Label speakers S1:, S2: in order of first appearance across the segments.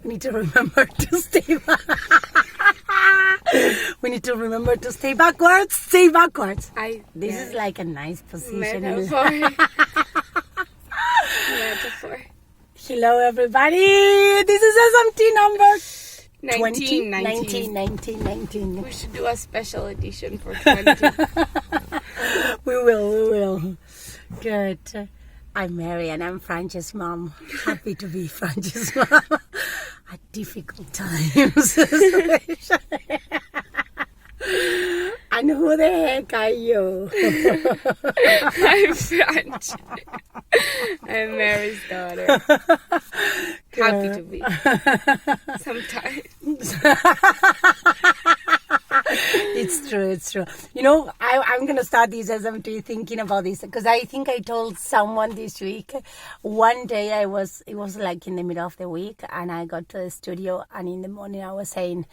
S1: We need to remember to stay We need to remember to stay backwards. Stay backwards. This is like a nice position.
S2: Metaphor. Metaphor.
S1: Hello, everybody. This is SMT number
S2: 19. We should do a special edition for 20.
S1: We will. Good. I'm Mary and I'm Frances' mom. Happy to be Frances' mom. A difficult times. And who the heck are you?
S2: I'm French. I'm Mary's daughter. Happy to be. Sometimes.
S1: It's true. You know, I'm going to start this SMT thinking about this because I think I told someone this week. One day it was like in the middle of the week and I got to the studio and in the morning I was saying,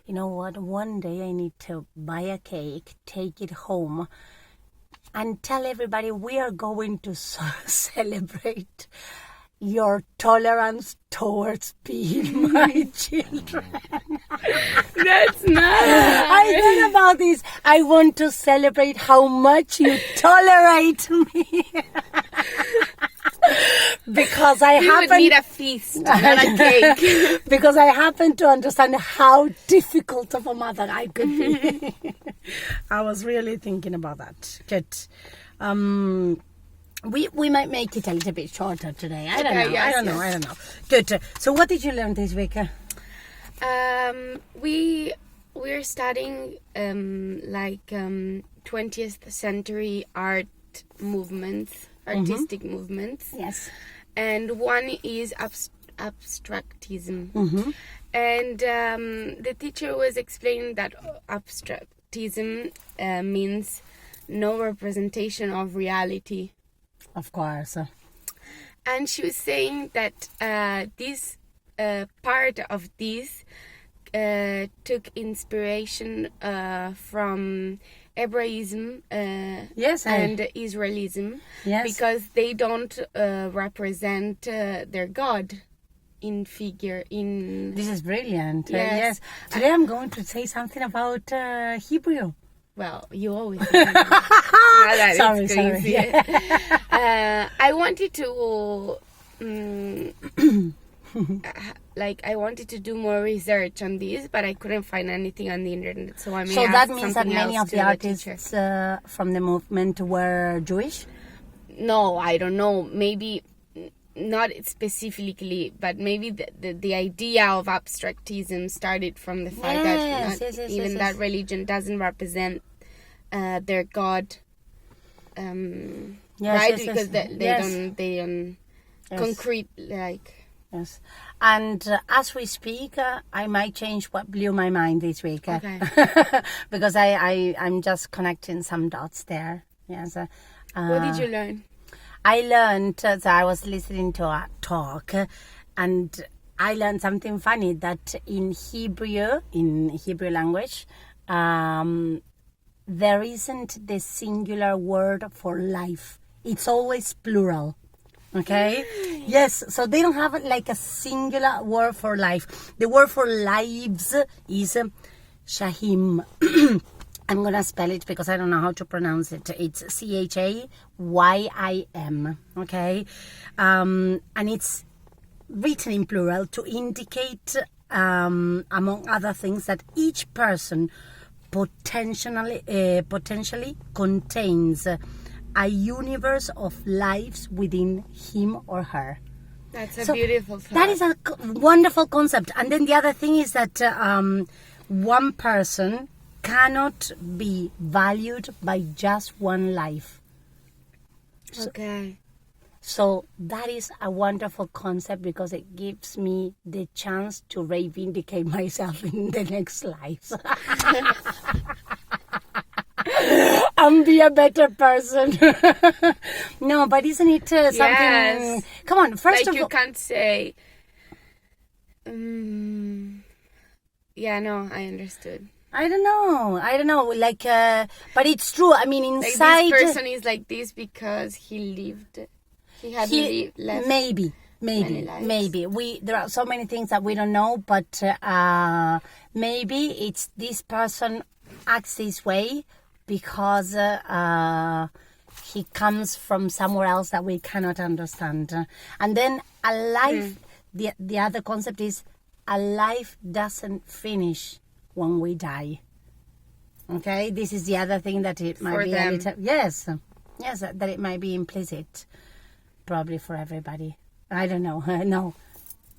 S1: you know what, one day I need to buy a cake, take it home and tell everybody we are going to celebrate your tolerance towards being my children.
S2: That's nice.
S1: I thought about this. I want to celebrate how much you tolerate me. Because
S2: we would need a feast, not a cake.
S1: Because I happen to understand how difficult of a mother I could be. I was really thinking about that. Good. We might make it a little bit shorter today. I don't know.
S2: Yes,
S1: I don't know. Good. So what did you learn this week?
S2: We're studying 20th century art movements, artistic movements.
S1: Yes.
S2: And one is abstractism.
S1: Mm-hmm.
S2: And the teacher was explaining that abstractism means no representation of reality.
S1: Of course.
S2: And she was saying that this part of this took inspiration from Hebraism and Israelism, because they don't represent their God in figure.
S1: This is brilliant.
S2: Yes.
S1: Today I'm going to say something about Hebrew.
S2: Well, you always do. Sorry. I wanted to I wanted to do more research on this, but I couldn't find anything on the internet. So
S1: that means that many of the artists from the movement were Jewish?
S2: No, I don't know. Maybe not specifically, but maybe the idea of abstractism started from the fact that that religion doesn't represent their God, right? Because they don't concrete like.
S1: Yes, and as we speak, I might change what blew my mind this week.
S2: Okay.
S1: Because I'm just connecting some dots there. Yes.
S2: What did you learn?
S1: I learned, so I was listening to a talk, and I learned something funny, that in Hebrew language, there isn't the singular word for life. It's always plural. Okay? Yes, so they don't have like a singular word for life. The word for lives is shahim. I'm going to spell it because I don't know how to pronounce it. It's CHAYIM. Okay? And it's written in plural to indicate, among other things, that each person potentially contains a universe of lives within him or her.
S2: That's a beautiful thought.
S1: That is a wonderful concept. And then the other thing is that one person cannot be valued by just one life.
S2: Okay.
S1: So that is a wonderful concept because it gives me the chance to reivindicate myself in the next life. And be a better person. No, but isn't it something?
S2: Yes.
S1: Come on, first
S2: like
S1: of all,
S2: you can't say. Yeah, no, I understood.
S1: I don't know. Like, but it's true. I mean, inside.
S2: Like this person is like this because he had left.
S1: Maybe. Maybe there are so many things that we don't know, but maybe it's this person acts this way because he comes from somewhere else that we cannot understand. And then a life, the other concept is a life doesn't finish when we die. Okay, this is the other thing that it might be a little, yes, that it might be implicit, probably for everybody. I don't know. No,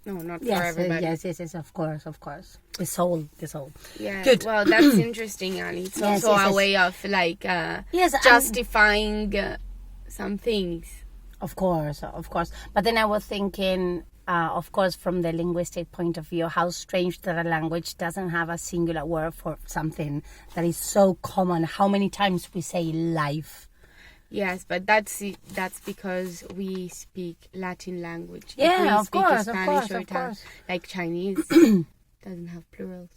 S2: not for everybody.
S1: Yes, of course. The soul.
S2: Yeah.
S1: Good.
S2: Well, that's interesting, and it's also a way of like justifying some things.
S1: Of course. But then I was thinking, of course, from the linguistic point of view, how strange that a language doesn't have a singular word for something that is so common. How many times we say life?
S2: Yes, but that's because we speak Latin language.
S1: Yeah,
S2: of course. Like Chinese doesn't have plurals.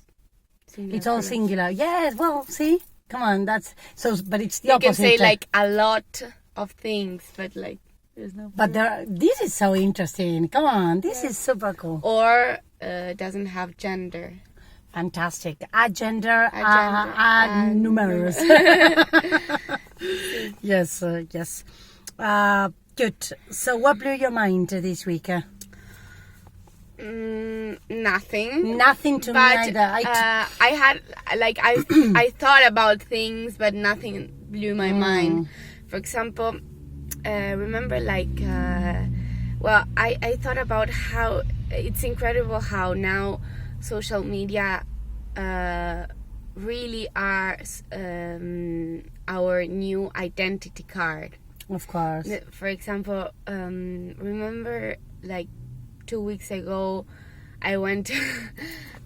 S1: It's all singular. Yes, well, see? Come on, that's... so. But it's the opposite.
S2: You can say like a lot of things, but like there's no...
S1: But this is so interesting. Come on, this is super cool.
S2: Or doesn't have gender.
S1: Fantastic. Agender, numerous. Yes. Good. So what blew your mind this week?
S2: Nothing.
S1: Nothing to me either.
S2: I thought about things, but nothing blew my mind. For example, remember I thought about how it's incredible how now social media really are our new identity card.
S1: Of course.
S2: For example, remember like 2 weeks ago, I went to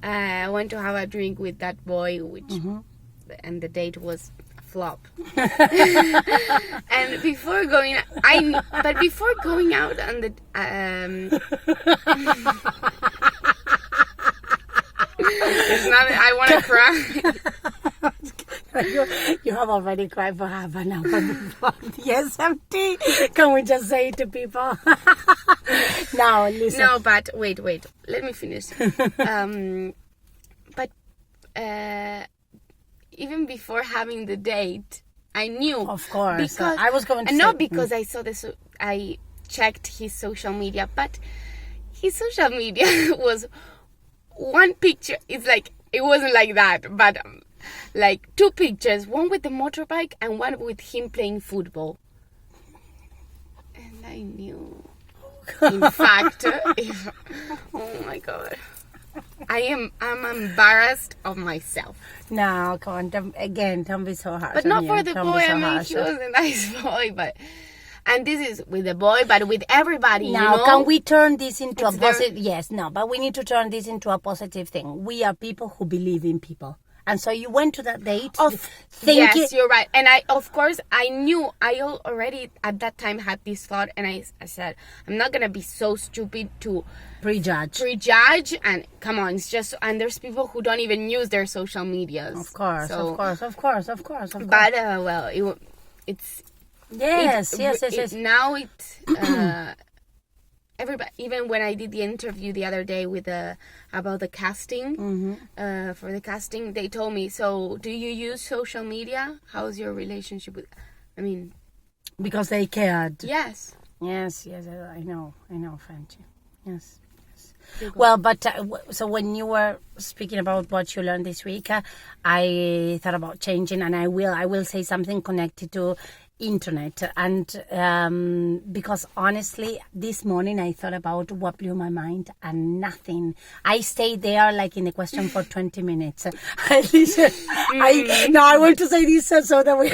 S2: have a drink with that boy, and the date was a flop. And before going out on the it's not, I want to cry.
S1: You have already cried for half an hour before the SMT. Can we just say it to people? Now, listen.
S2: No, but wait. Let me finish. But even before having the date, I knew.
S1: Of course.
S2: Because,
S1: I was going to say...
S2: Not because I saw this. I checked his social media, but his social media was... one picture. It's like it wasn't like that, but like 2 pictures, one with the motorbike and one with him playing football. And I knew, in fact, oh my god, I'm embarrassed of myself.
S1: No, come on, don't be so harsh.
S2: But not for the boy. I mean, he was a nice boy, but. And this is with the boy, but with everybody,
S1: now, can we turn this into a positive...
S2: Yes,
S1: no, but we need to turn this into a positive thing. We are people who believe in people. And so you went to that date
S2: yes, you're right. And I knew, I already at that time had this thought, and I said, I'm not going to be so stupid to... Prejudge, and come on, it's just... And there's people who don't even use their social medias.
S1: Of course. But,
S2: it's...
S1: Yes.
S2: Now everybody, even when I did the interview the other day with about the casting, for the casting, they told me, so do you use social media? How's your relationship with... I mean...
S1: Because they cared.
S2: Yes,
S1: I know, Fancy. Yes. Well, but so when you were speaking about what you learned this week, I thought about changing, and I will say something connected to internet, and because honestly this morning I thought about what blew my mind, and nothing. I stayed there like in the question for 20 minutes. I want to say this so that we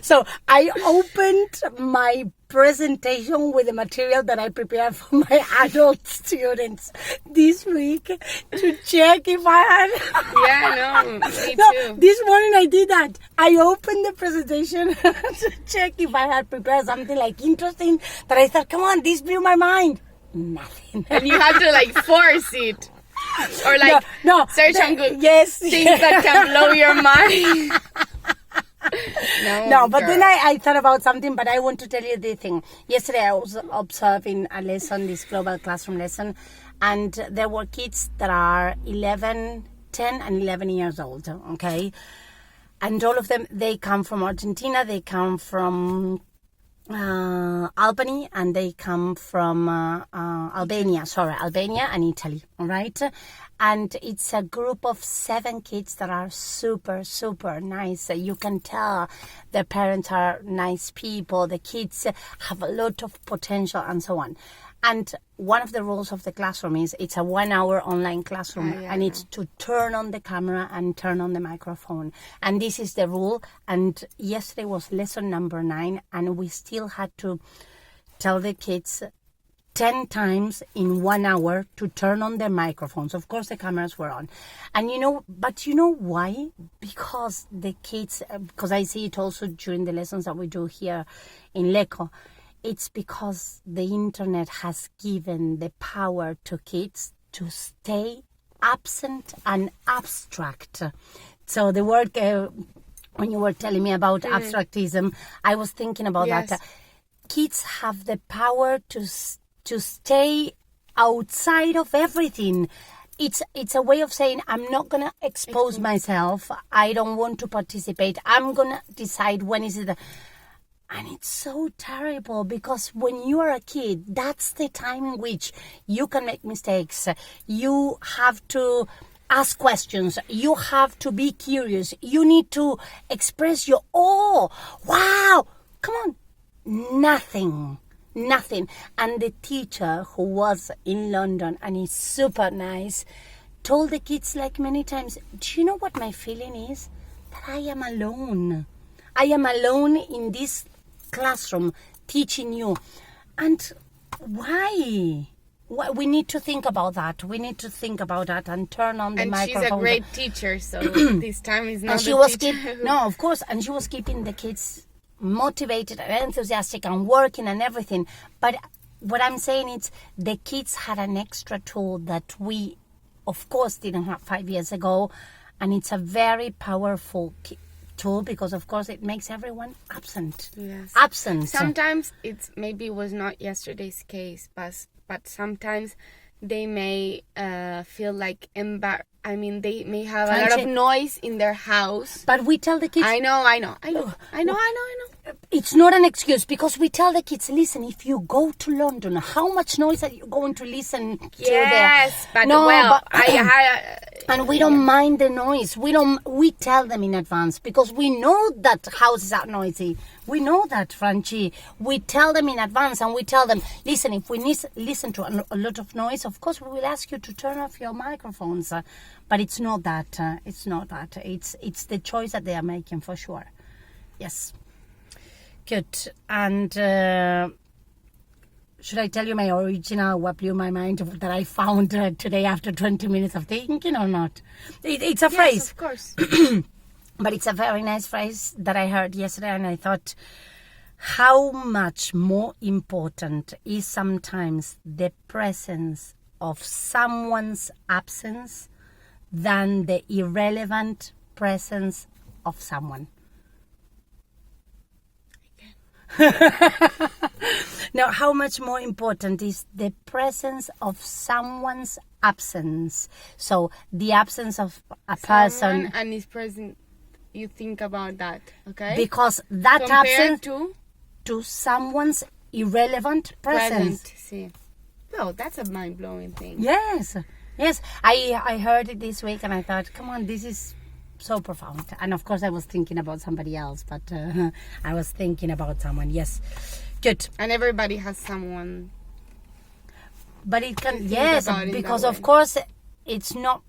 S1: so I opened my presentation with the material that I prepared for my adult students this week to check if I had...
S2: me too.
S1: This morning I did that. I opened the presentation to check if I had prepared something like interesting that I thought, come on, this blew my mind. Nothing.
S2: And you have to like force it. Or like search on Google things that can blow your mind.
S1: No, but then I thought about something, but I want to tell you the thing. Yesterday I was observing a lesson, this global classroom lesson, and there were kids that are 10 and 11 years old, okay? And all of them, they come from Argentina, they come from Albany, and they come from Albania and Italy, all right? And it's a group of 7 kids that are super, super nice. You can tell their parents are nice people. The kids have a lot of potential and so on. And one of the rules of the classroom is it's a 1-hour online classroom, and it's to turn on the camera and turn on the microphone. And this is the rule. And yesterday was lesson number 9, and we still had to tell the kids 10 times in 1 hour to turn on their microphones. Of course, the cameras were on. And but you know why? Because the kids, because I see it also during the lessons that we do here in Lecco, it's because the internet has given the power to kids to stay absent and abstract. So the word, when you were telling me about abstractism, I was thinking about that. Kids have the power to stay outside of everything. It's a way of saying, I'm not going to expose myself. I don't want to participate. I'm going to decide when is it. And it's so terrible because when you are a kid, that's the time in which you can make mistakes. You have to ask questions. You have to be curious. You need to express your, oh, wow, come on. Nothing. And the teacher who was in London and is super nice told the kids like many times, do you know what my feeling is? That I am alone. I am alone in this classroom teaching you. And why? We need to think about that. We need to think about that and turn on the microphone.
S2: And she's a great teacher, so this time is not
S1: and she
S2: the
S1: was
S2: teacher.
S1: No, of course. And she was keeping the kids motivated and enthusiastic and working and everything. But what I'm saying is the kids had an extra tool that we, of course, didn't have 5 years ago. And it's a very powerful tool because, of course, it makes everyone absent.
S2: Yes.
S1: Absent.
S2: Sometimes maybe it was not yesterday's case, but sometimes they may feel like they may have a lot of noise in their house.
S1: But we tell the kids...
S2: I know.
S1: It's not an excuse because we tell the kids, listen, if you go to London, how much noise are you going to listen to there?
S2: Yes, but no,
S1: and we don't mind the noise. We tell them in advance because we know that houses are noisy. We know that, Franchi. We tell them in advance and we tell them, listen, if we listen to a lot of noise, of course we will ask you to turn off your microphones. But it's not that. It's not that. It's the choice that they are making for sure. Yes. Good. And should I tell you my original, what blew my mind that I found today after 20 minutes of thinking or not? It's a phrase.
S2: Yes, of course.
S1: But it's a very nice phrase that I heard yesterday and I thought, how much more important is sometimes the presence of someone's absence than the irrelevant presence of someone. Now, how much more important is the presence of someone's absence? So, the absence of a person
S2: and his present. You think about that, okay?
S1: Because that
S2: compared
S1: absence to someone's irrelevant presence.
S2: See. Well, that's a mind-blowing thing.
S1: Yes. I heard it this week and I thought, come on, this is so profound. And of course I was thinking about somebody else, but I was thinking about someone. Yes. Good.
S2: And everybody has someone.
S1: But it can, yes, because of course it's not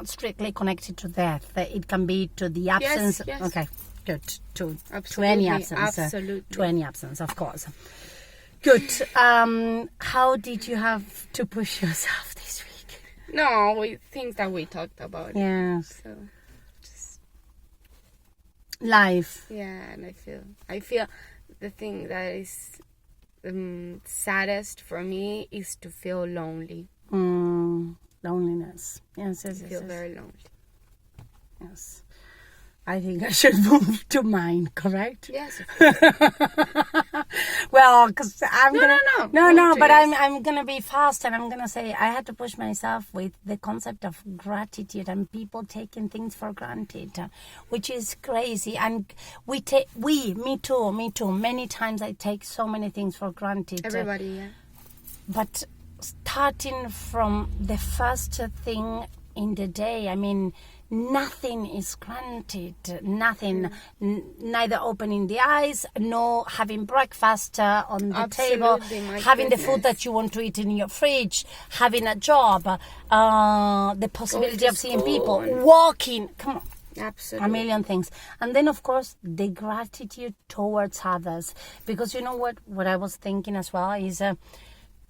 S1: strictly connected to death. It can be to the absence.
S2: Yes.
S1: Okay, good. To any absence.
S2: Absolutely.
S1: To any absence, of course. Good. How did you have to push yourself this week?
S2: No, things that we talked about.
S1: Yes.
S2: So, just
S1: life.
S2: Yeah, and I feel the thing that is saddest for me is to feel lonely.
S1: Loneliness. Yes.
S2: I feel very lonely.
S1: Yes. I think I should move to mine, correct?
S2: Yes.
S1: Well, because I'm
S2: No,
S1: but
S2: please.
S1: I'm gonna be fast, and I'm gonna say I had to push myself with the concept of gratitude and people taking things for granted, which is crazy. And me too. Many times I take so many things for granted.
S2: Everybody, yeah.
S1: But starting from the first thing in the day, I mean, nothing is granted. Nothing. Neither opening the eyes, nor having breakfast on the table,
S2: my
S1: having the
S2: goodness.
S1: food that you want to eat in your fridge, having a job, the possibility of seeing people, walking. Come on.
S2: Absolutely.
S1: A million things. And then, of course, the gratitude towards others. Because you know what I was thinking as well is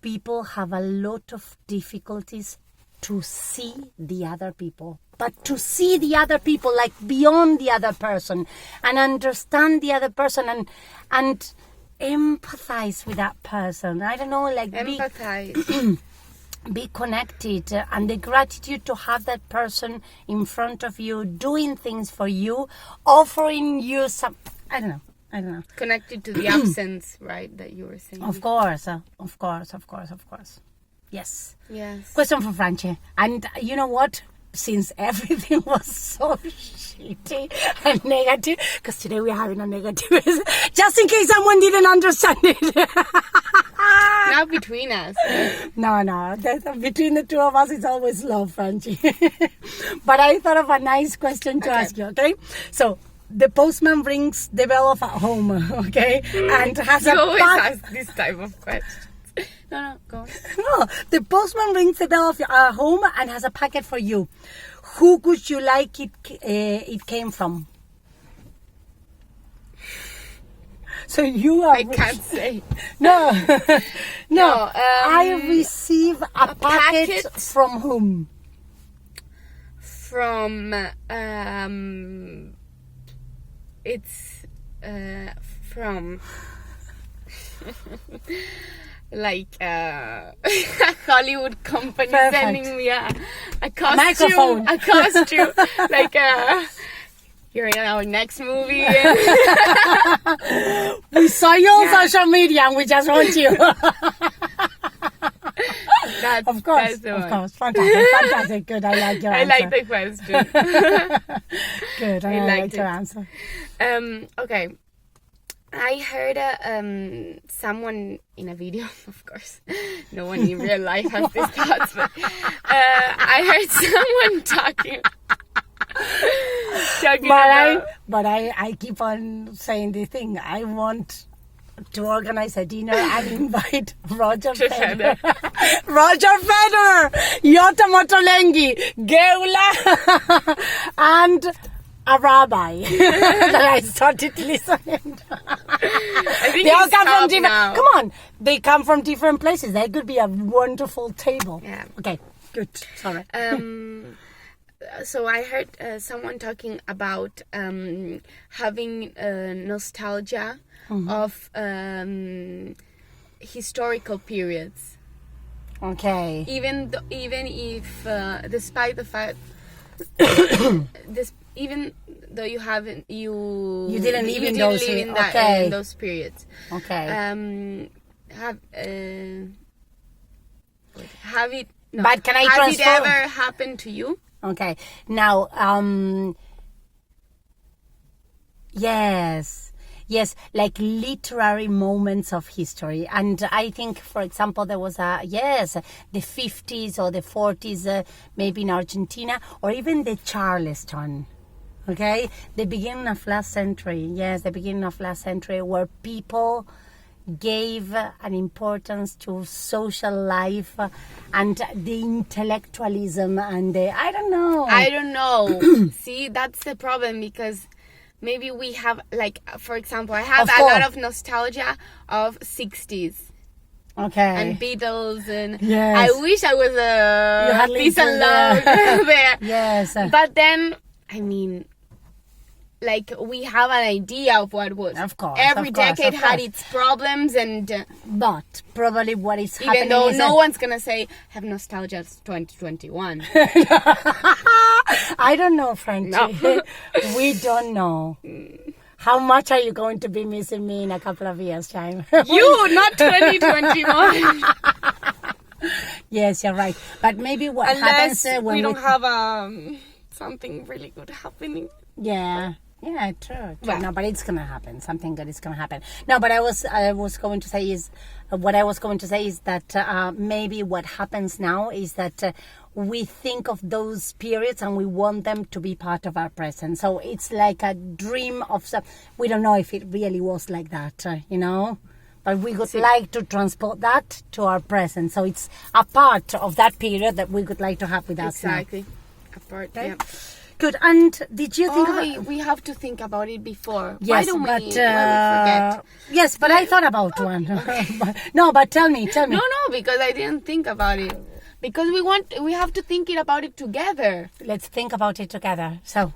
S1: people have a lot of difficulties to see the other people. But to see the other people, like beyond the other person, and understand the other person, and empathize with that person. I don't know, like
S2: Empathize.
S1: be connected, and the gratitude to have that person in front of you, doing things for you, offering you some, I don't know.
S2: Connected to the absence, right, that you were saying.
S1: Of course. Yes.
S2: Yes.
S1: Question for Francie. And you know what? Since everything was so shitty and negative, because today we're having a negative, just in case someone didn't understand it.
S2: Not between us.
S1: No. Between the two of us, it's always love, Francie. But I thought of a nice question to ask you, okay? So, the postman rings the bell of a home, okay? And has
S2: You
S1: a
S2: always
S1: pack.
S2: ask this type of questions. No, go on.
S1: No, the postman rings the bell of your home and has a packet for you. Who would you like it came from? So you are...
S2: I can't say.
S1: No.
S2: No,
S1: I receive a packet
S2: packet?
S1: from whom?
S2: From, it's, from... like a Hollywood company
S1: Perfect.
S2: sending me a costume,
S1: microphone.
S2: a costume, like you're in our next movie.
S1: We saw you on social media and we just want you.
S2: That's,
S1: Of course.
S2: that's the one.
S1: Fantastic. Good, I like your
S2: I
S1: answer.
S2: like the question.
S1: Good, I
S2: liked
S1: like your
S2: it.
S1: answer.
S2: Okay. I heard someone in a video, of course. No one in real life has these thoughts, but I heard someone talking about...
S1: But I keep on saying the thing. I want to organize a dinner and invite Roger Federer. Roger Federer, Jota Motolengi, Geula, and a rabbi that I started listening to.
S2: I think
S1: They all
S2: he's
S1: come from
S2: top
S1: different.
S2: now.
S1: Come on, they come from different places. That could be a wonderful table.
S2: Yeah.
S1: Okay. Good. Sorry.
S2: So I heard someone talking about having nostalgia of historical periods.
S1: Okay.
S2: Even if, despite the fact, even though you haven't, you
S1: didn't live in those
S2: live in
S1: okay.
S2: in those periods.
S1: Okay.
S2: Have it? No.
S1: But can I
S2: has
S1: transfer?
S2: it ever happened to you?
S1: Okay. Now, yes, like literary moments of history. And I think, for example, there was the 50s or the 40s, maybe in Argentina, or even the Charleston. Okay, the beginning of last century. Yes, the beginning of last century, where people gave an importance to social life and the intellectualism and the I don't know.
S2: See, that's the problem, because maybe we have, like, for example, I have
S1: Of
S2: a
S1: course.
S2: lot of nostalgia of 60s
S1: Okay.
S2: and Beatles, and
S1: Yes.
S2: I wish I was
S1: You had
S2: a peace and
S1: lived
S2: love
S1: there.
S2: there.
S1: Yes.
S2: But then, I mean, like we have an idea of what was.
S1: Of course,
S2: every
S1: of course,
S2: decade
S1: of
S2: had
S1: course.
S2: its problems, and
S1: But probably what is happening
S2: even though
S1: is
S2: no
S1: that-
S2: one's gonna say have nostalgia of 2021.
S1: I don't know, Frenchie.
S2: No.
S1: We don't know. How much are you going to be missing me in a couple of years' time?
S2: You, not 2021.
S1: Yes, you're right. But maybe what
S2: Unless
S1: happens when
S2: we don't have something really good happening.
S1: Yeah, true.
S2: Well.
S1: No, but it's gonna happen. Something good is gonna happen. No, but I was going to say is that maybe what happens now is that we think of those periods and we want them to be part of our present. So it's like a dream of some. We don't know if it really was like that, But we would like to transport that to our present. So it's a part of that period that we would like to have with us now.
S2: Exactly. Apart,
S1: Okay.
S2: yeah.
S1: Good. And did you think
S2: We have to think about it before.
S1: Yes,
S2: why don't
S1: but
S2: we forget?
S1: yes, but I thought about one. But tell me.
S2: No, because I didn't think about it. Because we have to think about it together.
S1: Let's think about it together. So,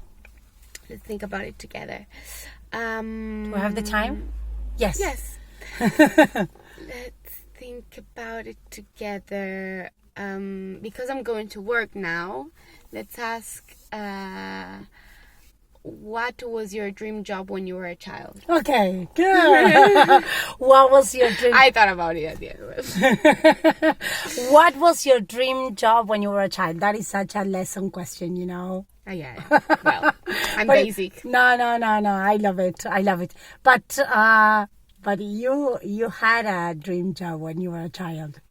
S2: Let's think about it together.
S1: do we have the time? Yes.
S2: Yes. Let's think about it together. Because I'm going to work now, let's ask, what was your dream job when you were a child?
S1: Okay. Good. What was your dream?
S2: I thought about it at the end.
S1: What was your dream job when you were a child? That is such a lesson question,
S2: Oh, yeah. Well, I'm
S1: But
S2: basic.
S1: No. I love it. But you had a dream job when you were a child.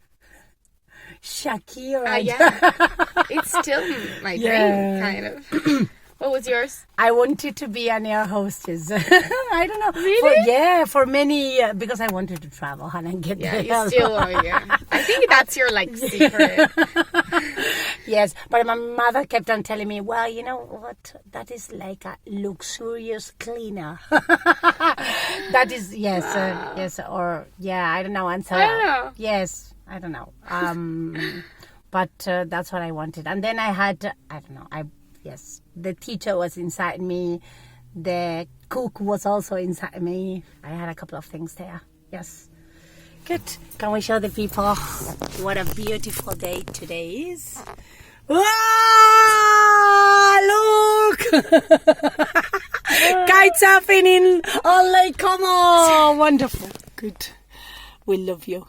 S1: Shakira.
S2: Yeah. It's still my
S1: Yeah.
S2: dream, kind of. What was yours?
S1: I wanted to be an air hostess. I don't know.
S2: Really?
S1: For many because I wanted to travel and get
S2: Yeah,
S1: there.
S2: you still are. Yeah. I think that's your secret.
S1: Yes, but my mother kept on telling me, well, you know what? That is like a luxurious cleaner. That is, yes, I don't know. And so,
S2: I don't know.
S1: Yes, I don't know. But that's what I wanted. And then I had, I don't know, yes, the teacher was inside me. The cook was also inside me. I had a couple of things there. Yes. Good. Can we show the people what a beautiful day today is? Ah, look! Kites happening on Lake Como. Wonderful. Good. We love you.